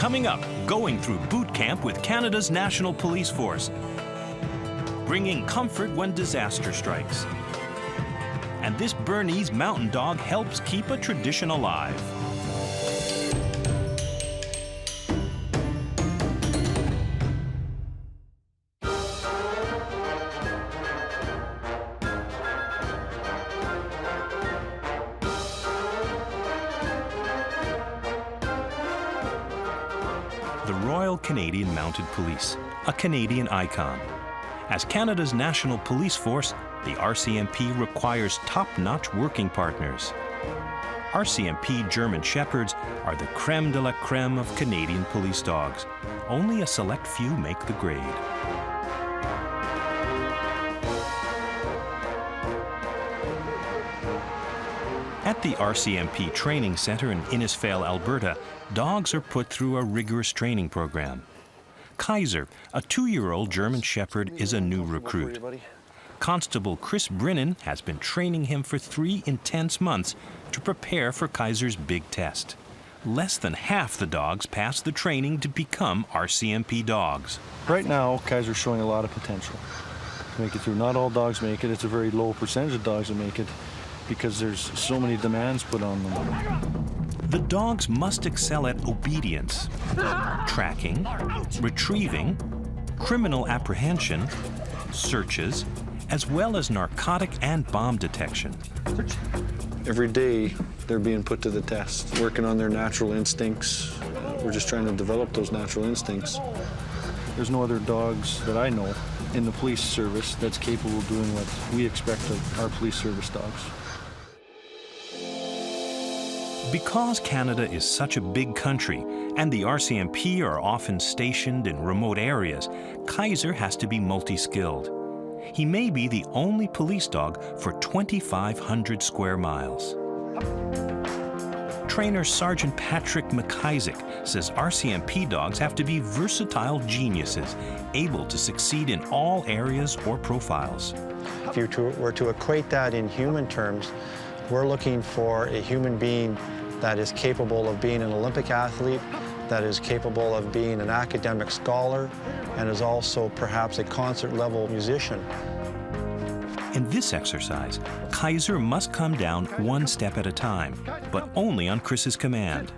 Coming up, going through boot camp with Canada's National Police Force. Bringing comfort when disaster strikes. And this Bernese mountain dog helps keep a tradition alive. The Royal Canadian Mounted Police, a Canadian icon. As Canada's national police force, the RCMP requires top-notch working partners. RCMP German Shepherds are the creme de la creme of Canadian police dogs. Only a select few make the grade. At the RCMP Training Center in Innisfail, Alberta, dogs are put through a rigorous training program. Kaiser, a 2-year-old German Shepherd, is a new recruit. Constable Chris Brennan has been training him for 3 intense months to prepare for Kaiser's big test. Less than half the dogs pass the training to become RCMP dogs. Right now, Kaiser's showing a lot of potential to make it through. Not all dogs make it. It's a very low percentage of dogs that make it because there's so many demands put on them. The dogs must excel at obedience, tracking, retrieving, criminal apprehension, searches, as well as narcotic and bomb detection. Every day, they're being put to the test, working on their natural instincts. We're just trying to develop those natural instincts. There's no other dogs that I know in the police service that's capable of doing what we expect of our police service dogs. Because Canada is such a big country and the RCMP are often stationed in remote areas, Kaiser has to be multi-skilled. He may be the only police dog for 2,500 square miles. Trainer Sergeant Patrick McIsaac says RCMP dogs have to be versatile geniuses, able to succeed in all areas or profiles. If you were to equate that in human terms, we're looking for a human being that is capable of being an Olympic athlete, that is capable of being an academic scholar, and is also perhaps a concert-level musician. In this exercise, Kaiser must come down one step at a time, but only on Chris's command.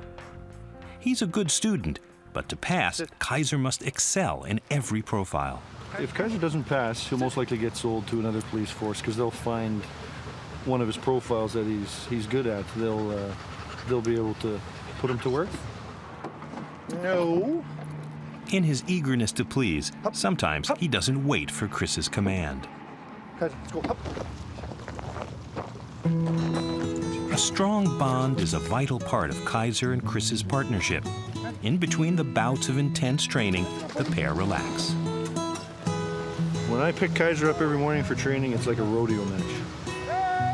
He's a good student, but to pass, Kaiser must excel in every profile. If Kaiser doesn't pass, he'll most likely get sold to another police force because they'll find one of his profiles that he's good at. They'll be able to put him to work. No. In his eagerness to please, sometimes he doesn't wait for Chris's command. Let's go up. A strong bond is a vital part of Kaiser and Chris's partnership. In between the bouts of intense training, the pair relax. When I pick Kaiser up every morning for training, it's like a rodeo match.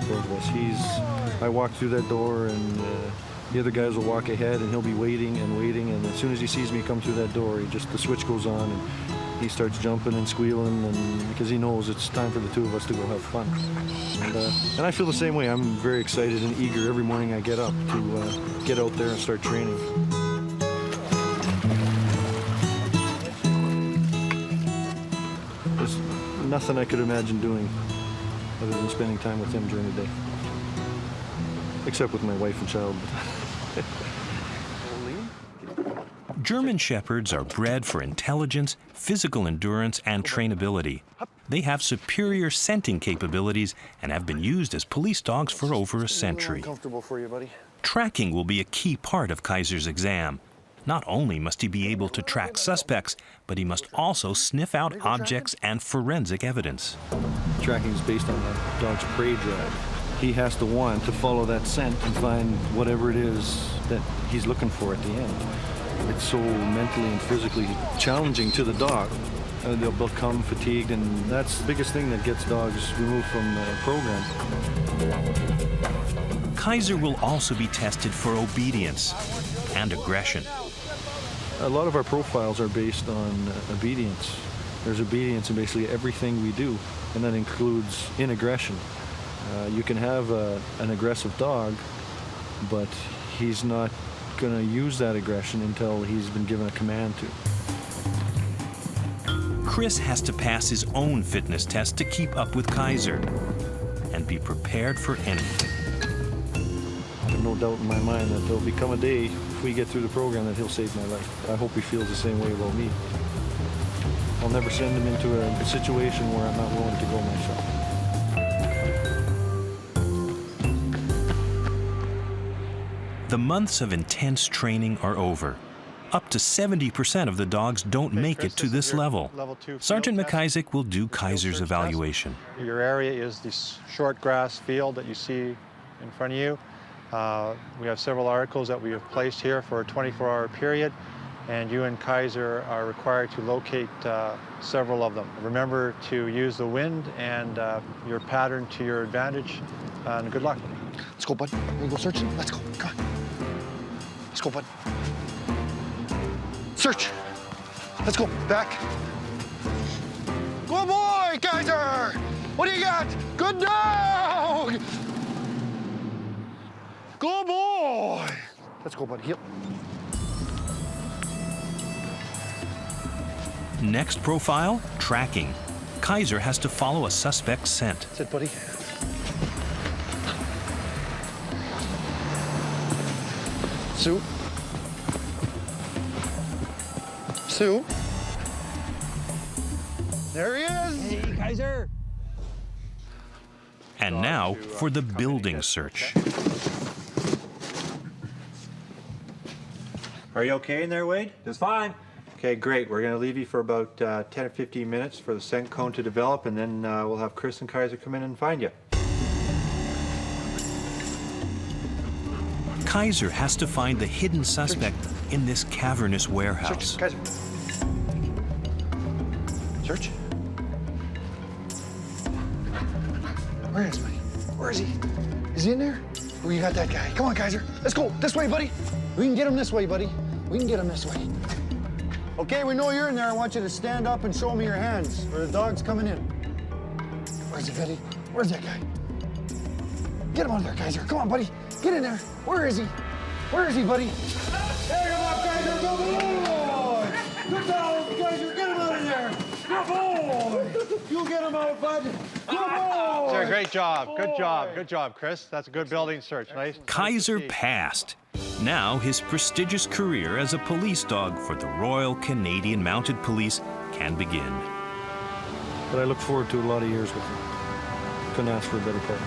Both of us. I walk through that door and the other guys will walk ahead and he'll be waiting, and as soon as he sees me come through that door, the switch goes on and he starts jumping and squealing, and because he knows it's time for the two of us to go have fun. And I feel the same way. I'm very excited and eager every morning I get up to get out there and start training. There's nothing I could imagine doing other than spending time with him during the day. Except with my wife and child. German Shepherds are bred for intelligence, physical endurance, and trainability. They have superior scenting capabilities and have been used as police dogs for over a century. Comfortable for you, buddy. Tracking will be a key part of Kaiser's exam. Not only must he be able to track suspects, but he must also sniff out objects and forensic evidence. Tracking is based on the dog's prey drive. He has to want to follow that scent and find whatever it is that he's looking for at the end. It's so mentally and physically challenging to the dog. They'll become fatigued, and that's the biggest thing that gets dogs removed from the program. Kaiser will also be tested for obedience and aggression. A lot of our profiles are based on obedience. There's obedience in basically everything we do, and that includes in aggression. You can have an aggressive dog, but he's not going to use that aggression until he's been given a command to. Chris has to pass his own fitness test to keep up with Kaiser and be prepared for anything. I have no doubt in my mind that there'll become a day, if we get through the program, that he'll save my life. I hope he feels the same way about me. I'll never send him into a situation where I'm not willing to go myself. The months of intense training are over. Up to 70% of the dogs don't make it to this level. Sergeant McIsaac will do Kaiser's evaluation. Your area is this short grass field that you see in front of you. We have several articles that we have placed here for a 24-hour period, and you and Kaiser are required to locate several of them. Remember to use the wind and your pattern to your advantage, and good luck. Let's go, bud. We're gonna go searching. Let's go. Come on. Let's go, bud. Search. Let's go. Back. Good boy, Kaiser. What do you got? Good dog. Good boy. Let's go, buddy. Yep. Next profile, tracking. Kaiser has to follow a suspect's scent. Sit, buddy. Sue. Sue. There he is. Hey, Kaiser. And now for the building search. Are you okay in there, Wade? Just fine. Okay, great. We're going to leave you for about 10 or 15 minutes for the scent cone to develop, and then we'll have Chris and Kaiser come in and find you. Kaiser has to find the hidden suspect in this cavernous warehouse. Search, Kaiser. Search. Where is he? Where is he? Is he in there? Oh, you got that guy. Come on, Kaiser. Let's go. This way, buddy. We can get him this way, buddy. We can get him this way. Okay, we know you're in there. I want you to stand up and show me your hands, or the dog's coming in. Where's he, buddy? Where's that guy? Get him out of there, Kaiser. Come on, buddy. Get in there. Where is he? Where is he, buddy? There you go, Kaiser. Good boy. Good dog, Kaiser. Get him out of there. Good boy. You get him out, bud. Good boy. Sir, great job. Good job. Good job, Chris. That's a good building search. Nice. Kaiser passed. Now his prestigious career as a police dog for the Royal Canadian Mounted Police can begin. But I look forward to a lot of years with him. Couldn't ask for a better partner.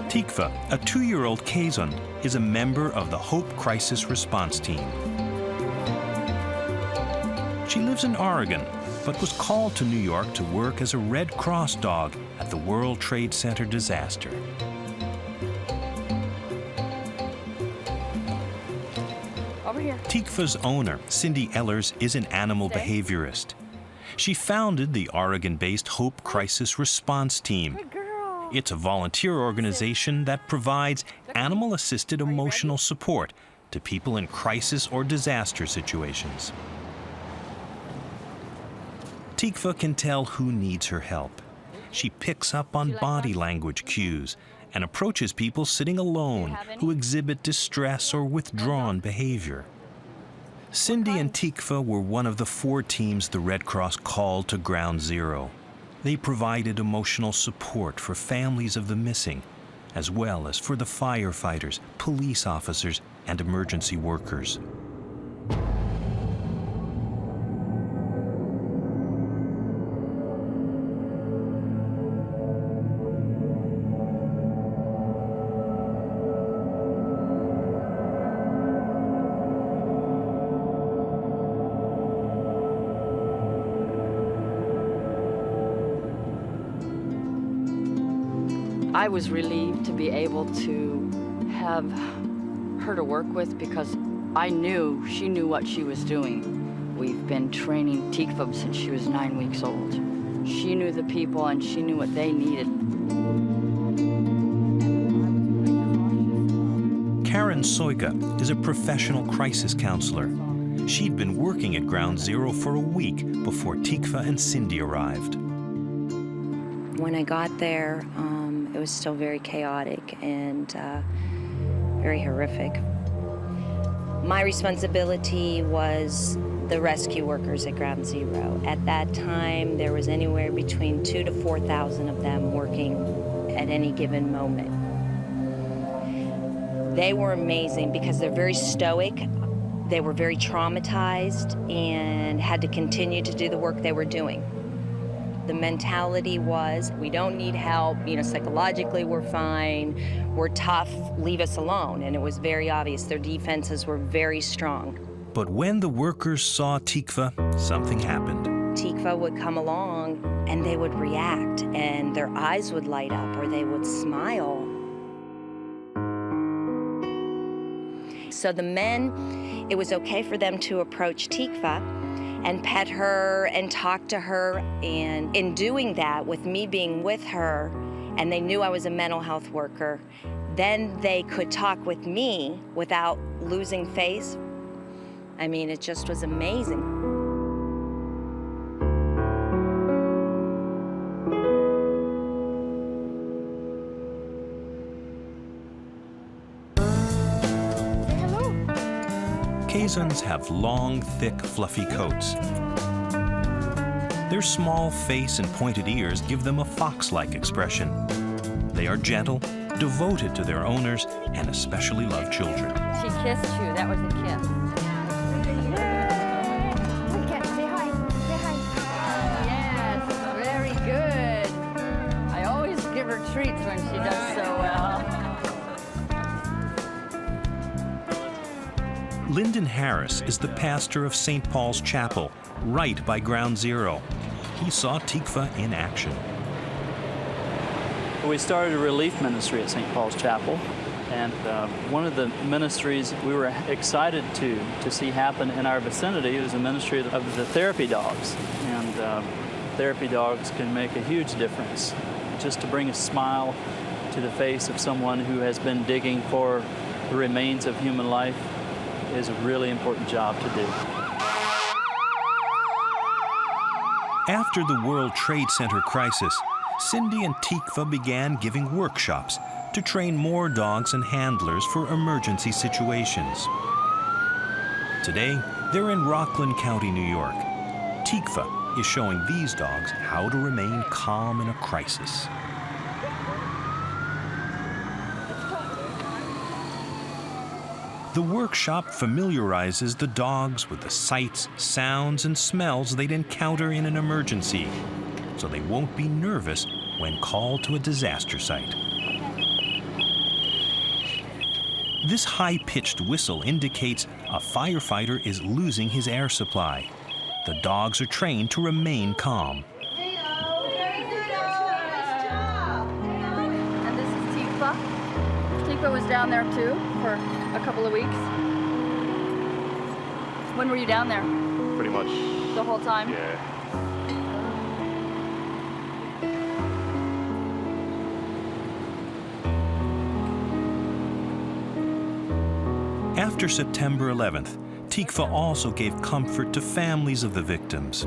Tikva, a 2-year-old Kazan, is a member of the Hope Crisis Response Team. She lives in Oregon, but was called to New York to work as a Red Cross dog at the World Trade Center disaster. Over here. Tikva's owner, Cindy Ehlers, is an animal behaviorist. She founded the Oregon-based Hope Crisis Response Team. Good girl. It's a volunteer organization that provides animal-assisted emotional support to people in crisis or disaster situations. Tikva can tell who needs her help. She picks up on body language cues and approaches people sitting alone who exhibit distress or withdrawn behavior. Cindy and Tikva were one of the 4 teams the Red Cross called to Ground Zero. They provided emotional support for families of the missing, as well as for the firefighters, police officers, and emergency workers. I was relieved to be able to have her to work with because I knew she knew what she was doing. We've been training Tikva since she was 9 weeks old. She knew the people and she knew what they needed. Karen Soika is a professional crisis counselor. She'd been working at Ground Zero for a week before Tikva and Cindy arrived. When I got there, it was still very chaotic and very horrific. My responsibility was the rescue workers at Ground Zero. At that time, there was anywhere between 2,000 to 4,000 of them working at any given moment. They were amazing because they're very stoic. They were very traumatized and had to continue to do the work they were doing. The mentality was, we don't need help, psychologically we're fine, we're tough, leave us alone. And it was very obvious their defenses were very strong. But when the workers saw Tikva, something happened. Tikva would come along and they would react and their eyes would light up or they would smile. So the men, it was okay for them to approach Tikva and pet her and talk to her. And in doing that, with me being with her, and they knew I was a mental health worker, then they could talk with me without losing face. I mean, it just was amazing. Kaizans have long, thick, fluffy coats. Their small face and pointed ears give them a fox-like expression. They are gentle, devoted to their owners, and especially love children. She kissed you. That was a kiss. Say hi. Say hi. Yes, very good. I always give her treats when she does so well. Lyndon Harris is the pastor of St. Paul's Chapel, right by Ground Zero. He saw Tikva in action. We started a relief ministry at St. Paul's Chapel, and one of the ministries we were excited to see happen in our vicinity was a ministry of the therapy dogs. And therapy dogs can make a huge difference. Just to bring a smile to the face of someone who has been digging for the remains of human life is a really important job to do. After the World Trade Center crisis, Cindy and Tikva began giving workshops to train more dogs and handlers for emergency situations. Today, they're in Rockland County, New York. Tikva is showing these dogs how to remain calm in a crisis. The workshop familiarizes the dogs with the sights, sounds, and smells they'd encounter in an emergency, so they won't be nervous when called to a disaster site. This high-pitched whistle indicates a firefighter is losing his air supply. The dogs are trained to remain calm. And this is Tikva. Tikva was down there too for a couple of weeks. When were you down there? Pretty much. The whole time? Yeah. After September 11th, Tikva also gave comfort to families of the victims.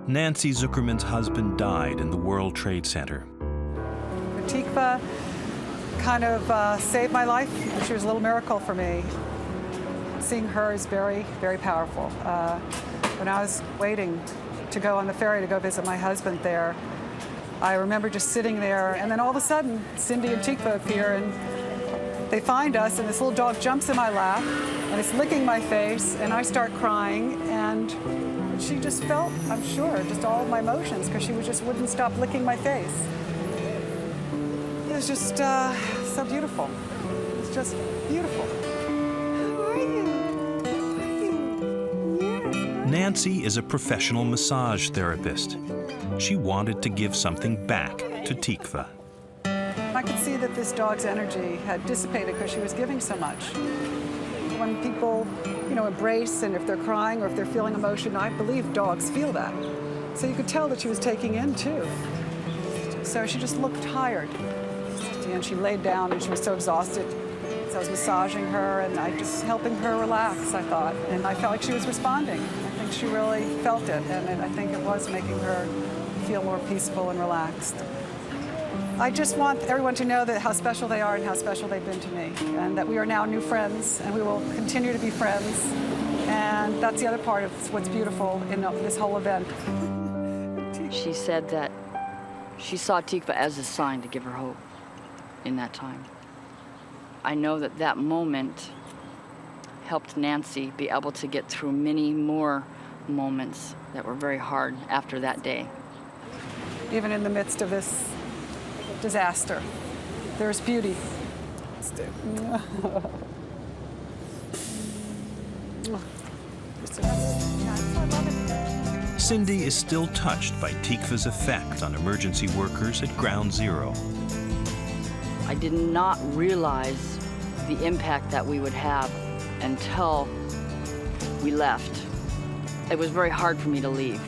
Nancy Zuckerman's husband died in the World Trade Center. Tikva kind of saved my life. She was a little miracle for me. Seeing her is very, very powerful. When I was waiting to go on the ferry to go visit my husband there, I remember just sitting there, and then all of a sudden, Cindy and Tikva appear, and they find us, and this little dog jumps in my lap, and it's licking my face, and I start crying, and she just felt, I'm sure, just all of my emotions, because she just wouldn't stop licking my face. It was just so beautiful. It's just beautiful. How are you? Yes. Nancy is a professional massage therapist. She wanted to give something back to Tikva. I could see that this dog's energy had dissipated because she was giving so much. When people, embrace, and if they're crying or if they're feeling emotion, I believe dogs feel that. So you could tell that she was taking in too. So she just looked tired. And she laid down and she was so exhausted. So I was massaging her and I just helping her relax, I thought. And I felt like she was responding. I think she really felt it, and I think it was making her feel more peaceful and relaxed. I just want everyone to know that how special they are and how special they've been to me, and that we are now new friends and we will continue to be friends. And that's the other part of what's beautiful in this whole event. She said that she saw Tikva as a sign to give her hope in that time. I know that that moment helped Nancy be able to get through many more moments that were very hard after that day. Even in the midst of this disaster, there's beauty. Cindy is still touched by Tikva's effect on emergency workers at Ground Zero. I did not realize the impact that we would have until we left. It was very hard for me to leave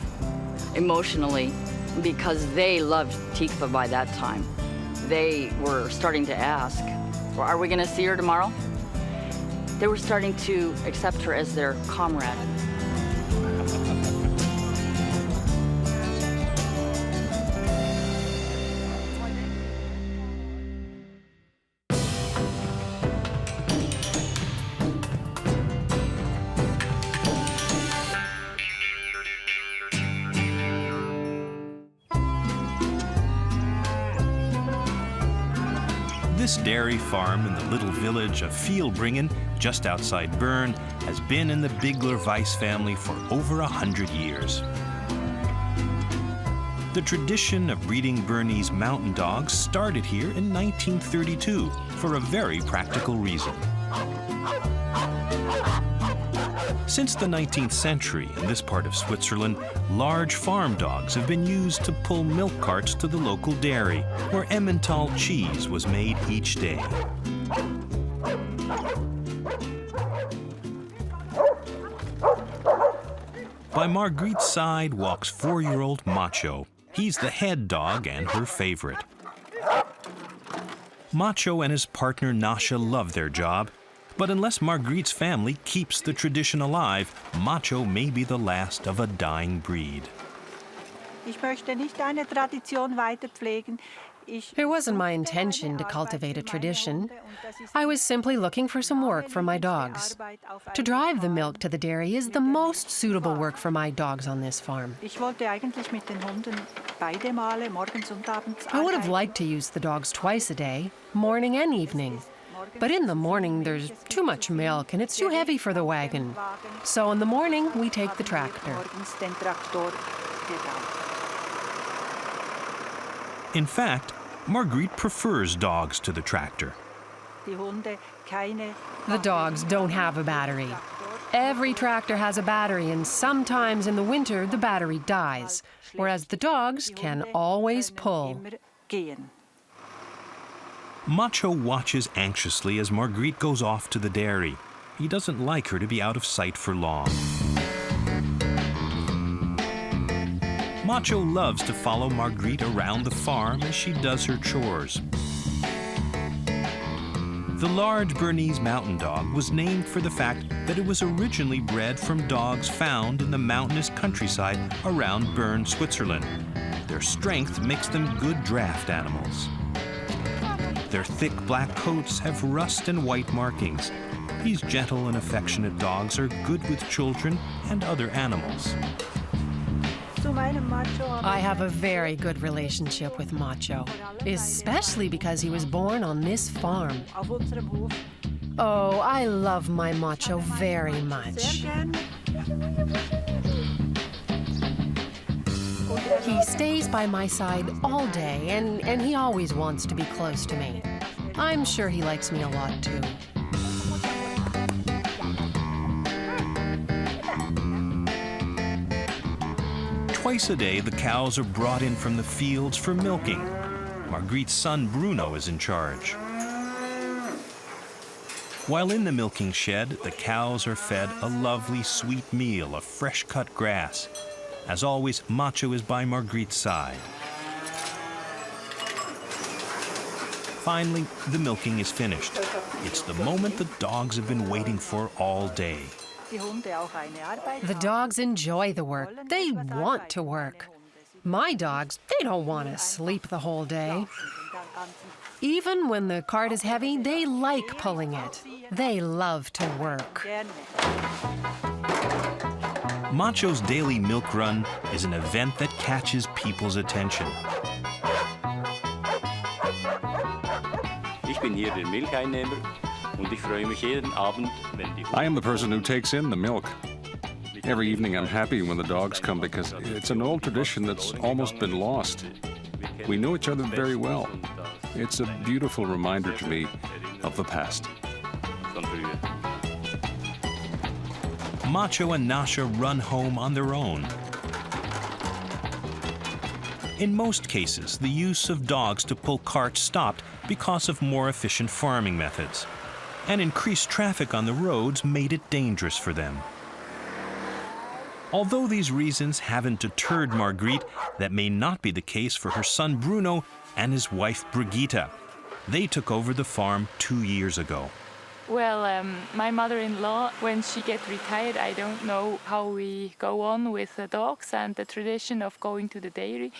emotionally because they loved Tikva by that time. They were starting to ask, well, are we going to see her tomorrow? They were starting to accept her as their comrade. This dairy farm in the little village of Vielbringen, just outside Bern, has been in the Bigler-Weiss family for over 100 years. The tradition of breeding Bernese mountain dogs started here in 1932 for a very practical reason. Since the 19th century, in this part of Switzerland, large farm dogs have been used to pull milk carts to the local dairy, where Emmental cheese was made each day. By Margrete's side walks 4-year-old Macho. He's the head dog and her favorite. Macho and his partner Nasha love their job. But unless Margrete's family keeps the tradition alive, Macho may be the last of a dying breed. It wasn't my intention to cultivate a tradition. I was simply looking for some work for my dogs. To drive the milk to the dairy is the most suitable work for my dogs on this farm. I would have liked to use the dogs twice a day, morning and evening. But in the morning, there's too much milk and it's too heavy for the wagon. So in the morning, we take the tractor. In fact, Margrete prefers dogs to the tractor. The dogs don't have a battery. Every tractor has a battery, and sometimes in the winter, the battery dies, whereas the dogs can always pull. Macho watches anxiously as Margrete goes off to the dairy. He doesn't like her to be out of sight for long. Macho loves to follow Margrete around the farm as she does her chores. The large Bernese mountain dog was named for the fact that it was originally bred from dogs found in the mountainous countryside around Bern, Switzerland. Their strength makes them good draft animals. Their thick black coats have rust and white markings. These gentle and affectionate dogs are good with children and other animals. I have a very good relationship with Macho, especially because he was born on this farm. Oh, I love my Macho very much. He stays by my side all day, and he always wants to be close to me. I'm sure he likes me a lot, too. Twice a day, the cows are brought in from the fields for milking. Marguerite's son Bruno is in charge. While in the milking shed, the cows are fed a lovely sweet meal of fresh-cut grass. As always, Macho is by Marguerite's side. Finally, the milking is finished. It's the moment the dogs have been waiting for all day. The dogs enjoy the work. They want to work. My dogs, they don't want to sleep the whole day. Even when the cart is heavy, they like pulling it. They love to work. Macho's daily milk run is an event that catches people's attention. I am the person who takes in the milk. Every evening I'm happy when the dogs come because it's an old tradition that's almost been lost. We know each other very well. It's a beautiful reminder to me of the past. Macho and Nasha run home on their own. In most cases, the use of dogs to pull carts stopped because of more efficient farming methods. And increased traffic on the roads made it dangerous for them. Although these reasons haven't deterred Marguerite, that may not be the case for her son Bruno and his wife Brigitte. They took over the farm 2 years ago. Well, my mother-in-law, when she gets retired, I don't know how we go on with the dogs and the tradition of going to the dairy.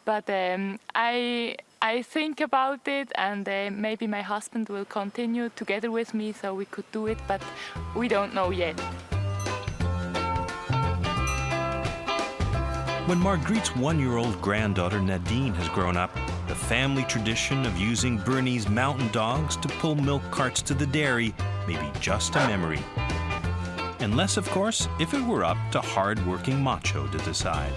But I think about it, and maybe my husband will continue together with me so we could do it, but we don't know yet. When Marguerite's 1-year-old granddaughter Nadine has grown up, the family tradition of using Bernese mountain dogs to pull milk carts to the dairy may be just a memory. Unless, of course, if it were up to hard-working Macho to decide.